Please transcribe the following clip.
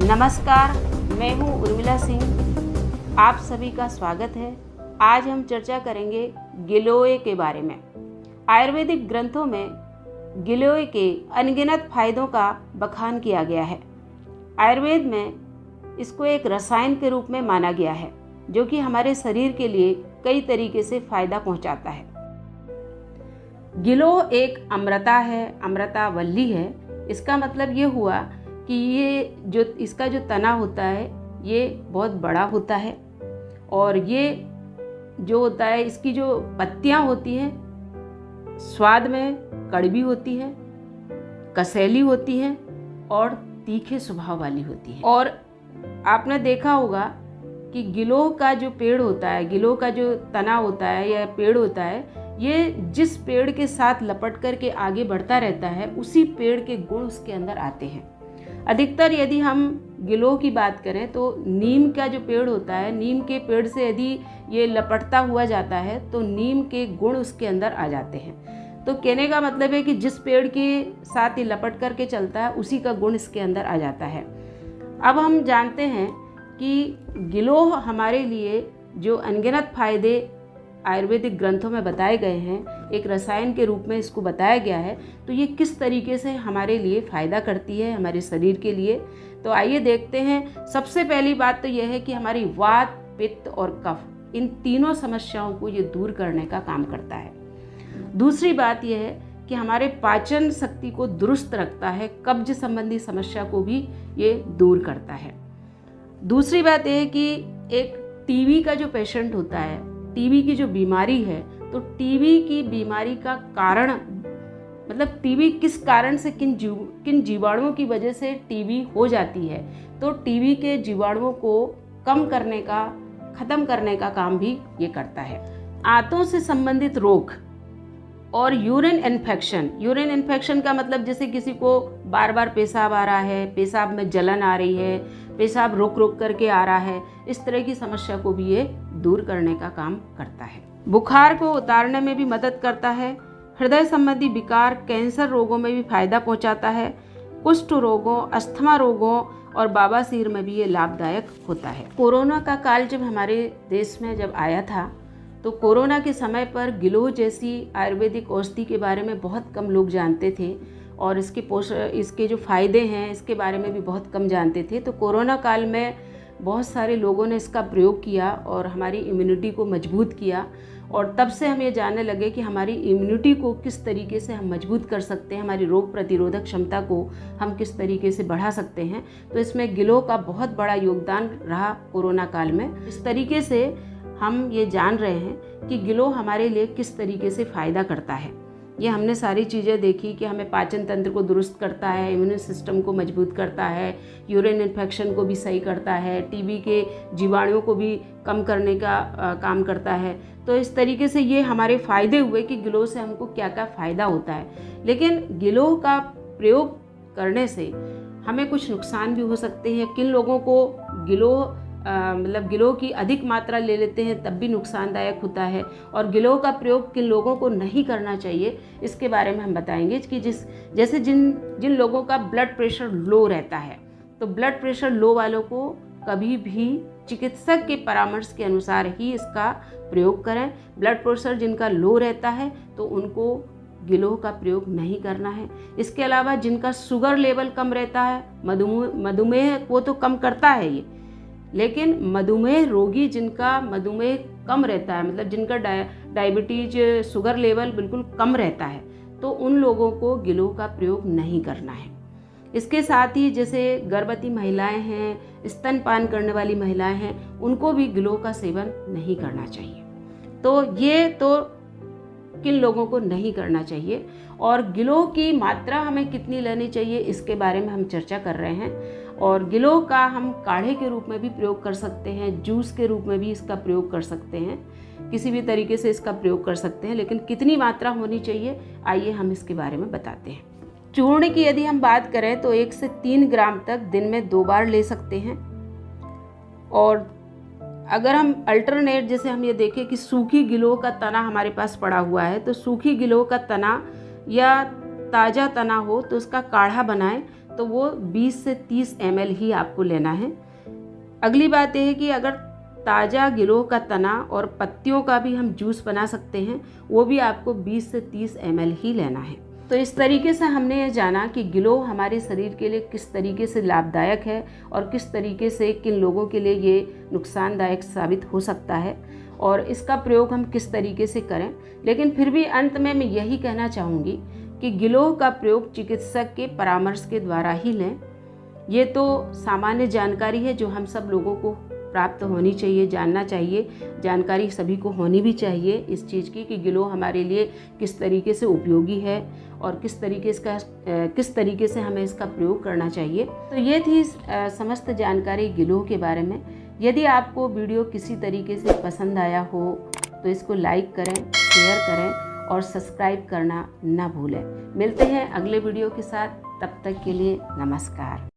नमस्कार, मैं हूँ उर्मिला सिंह। आप सभी का स्वागत है। आज हम चर्चा करेंगे गिलोय के बारे में। आयुर्वेदिक ग्रंथों में गिलोय के अनगिनत फायदों का बखान किया गया है। आयुर्वेद में इसको एक रसायन के रूप में माना गया है, जो कि हमारे शरीर के लिए कई तरीके से फायदा पहुंचाता है। गिलोय एक अमृता है, अमृतावल्ली है। इसका मतलब ये हुआ कि ये जो इसका जो तना होता है ये बहुत बड़ा होता है, और ये जो होता है इसकी जो पत्तियां होती हैं स्वाद में कड़वी होती है, कसैली होती हैं और तीखे स्वभाव वाली होती है। और आपने देखा होगा कि गिलोय का जो पेड़ होता है, गिलोय का जो तना होता है या पेड़ होता है, ये जिस पेड़ के साथ लपट कर के आगे बढ़ता रहता है उसी पेड़ के गुण उसके अंदर आते हैं। अधिकतर यदि हम गिलोय की बात करें तो नीम का जो पेड़ होता है, नीम के पेड़ से यदि ये लपटता हुआ जाता है तो नीम के गुण उसके अंदर आ जाते हैं। तो कहने का मतलब है कि जिस पेड़ के साथ ये लपट करके चलता है उसी का गुण इसके अंदर आ जाता है। अब हम जानते हैं कि गिलोय हमारे लिए जो अनगिनत फायदे आयुर्वेदिक ग्रंथों में बताए गए हैं, एक रसायन के रूप में इसको बताया गया है, तो ये किस तरीके से हमारे लिए फ़ायदा करती है हमारे शरीर के लिए। तो आइए देखते हैं। सबसे पहली बात तो यह है कि हमारी वात, पित्त और कफ, इन तीनों समस्याओं को ये दूर करने का काम करता है। दूसरी बात यह है कि हमारे पाचन शक्ति को दुरुस्त रखता है, कब्ज संबंधी समस्या को भी ये दूर करता है। दूसरी बात यह है कि एक टीबी का जो पेशेंट होता है, टीबी की जो बीमारी है, तो टीबी की बीमारी का कारण मतलब टीबी किस कारण से किन जीवाणुओं की वजह से टीबी हो जाती है, तो टीबी के जीवाणुओं को खत्म करने का काम भी ये करता है। आंतों से संबंधित रोग और यूरिन इन्फेक्शन का मतलब जैसे किसी को बार बार पेशाब आ रहा है, पेशाब में जलन आ रही है, पेशाब रोक करके आ रहा है, इस तरह की समस्या को भी ये दूर करने का काम करता है। बुखार को उतारने में भी मदद करता है। हृदय संबंधी विकार, कैंसर रोगों में भी फायदा पहुंचाता है। कुष्ठ रोगों, अस्थमा रोगों और बवासीर में भी ये लाभदायक होता है। कोरोना का काल जब हमारे देश में जब आया था, तो कोरोना के समय पर गिलोय जैसी आयुर्वेदिक औषधि के बारे में बहुत कम लोग जानते थे, और इसके जो फ़ायदे हैं इसके बारे में भी बहुत कम जानते थे। तो कोरोना काल में बहुत सारे लोगों ने इसका प्रयोग किया और हमारी इम्यूनिटी को मजबूत किया, और तब से हम ये जानने लगे कि हमारी इम्यूनिटी को किस तरीके से हम मजबूत कर सकते हैं, हमारी रोग प्रतिरोधक क्षमता को हम किस तरीके से बढ़ा सकते हैं। तो इसमें गिलोय का बहुत बड़ा योगदान रहा कोरोना काल में। इस तरीके से हम ये जान रहे हैं कि गिलोय हमारे लिए किस तरीके से फ़ायदा करता है। ये हमने सारी चीज़ें देखी कि हमें पाचन तंत्र को दुरुस्त करता है, इम्यून सिस्टम को मजबूत करता है, यूरिन इन्फेक्शन को भी सही करता है, टीबी के जीवाणुओं को भी कम करने का काम करता है। तो इस तरीके से ये हमारे फ़ायदे हुए कि गिलोय से हमको क्या क्या फ़ायदा होता है। लेकिन गिलोय का प्रयोग करने से हमें कुछ नुकसान भी हो सकते हैं। किन लोगों को गिलोय की अधिक मात्रा ले लेते हैं तब भी नुकसानदायक होता है, और गिलोय का प्रयोग किन लोगों को नहीं करना चाहिए इसके बारे में हम बताएंगे कि जैसे जिन लोगों का ब्लड प्रेशर लो रहता है, तो ब्लड प्रेशर लो वालों को कभी भी चिकित्सक के परामर्श के अनुसार ही इसका प्रयोग करें। ब्लड प्रेशर जिनका लो रहता है तो उनको गिलोय का प्रयोग नहीं करना है। इसके अलावा जिनका शुगर लेवल कम रहता है, मधुमेह वो तो कम करता है ये, लेकिन मधुमेह रोगी जिनका मधुमेह कम रहता है, मतलब जिनका डायबिटीज शुगर लेवल बिल्कुल कम रहता है, तो उन लोगों को गिलोय का प्रयोग नहीं करना है। इसके साथ ही जैसे गर्भवती महिलाएं हैं, स्तनपान करने वाली महिलाएं हैं, उनको भी गिलोय का सेवन नहीं करना चाहिए। तो ये तो किन लोगों को नहीं करना चाहिए, और गिलोय की मात्रा हमें कितनी लेनी चाहिए इसके बारे में हम चर्चा कर रहे हैं। और गिलोय का हम काढ़े के रूप में भी प्रयोग कर सकते हैं, जूस के रूप में भी इसका प्रयोग कर सकते हैं, किसी भी तरीके से इसका प्रयोग कर सकते हैं। लेकिन कितनी मात्रा होनी चाहिए, आइए हम इसके बारे में बताते हैं। चूर्ण की यदि हम बात करें तो 1 से 3 ग्राम तक दिन में 2 बार ले सकते हैं। और अगर हम अल्टरनेट जैसे हम ये देखें कि सूखी गिलोय का तना हमारे पास पड़ा हुआ है, तो सूखी गिलोय का तना या ताज़ा तना हो तो उसका काढ़ा बनाएं तो वो 20 से 30 ml ही आपको लेना है। अगली बात यह है कि अगर ताज़ा गिलोय का तना और पत्तियों का भी हम जूस बना सकते हैं, वो भी आपको 20 से 30 ml ही लेना है। तो इस तरीके से हमने ये जाना कि गिलोय हमारे शरीर के लिए किस तरीके से लाभदायक है और किस तरीके से किन लोगों के लिए ये नुकसानदायक साबित हो सकता है और इसका प्रयोग हम किस तरीके से करें। लेकिन फिर भी अंत में मैं यही कहना चाहूँगी कि गिलोय का प्रयोग चिकित्सक के परामर्श के द्वारा ही लें। ये तो सामान्य जानकारी है जो हम सब लोगों को प्राप्त होनी चाहिए, जानना चाहिए। जानकारी सभी को होनी भी चाहिए इस चीज़ की कि गिलोय हमारे लिए किस तरीके से उपयोगी है और किस तरीके से हमें इसका प्रयोग करना चाहिए। तो ये थी समस्त जानकारी गिलोय के बारे में। यदि आपको वीडियो किसी तरीके से पसंद आया हो तो इसको लाइक करें, शेयर करें और सब्सक्राइब करना ना भूलें। मिलते हैं अगले वीडियो के साथ, तब तक के लिए नमस्कार।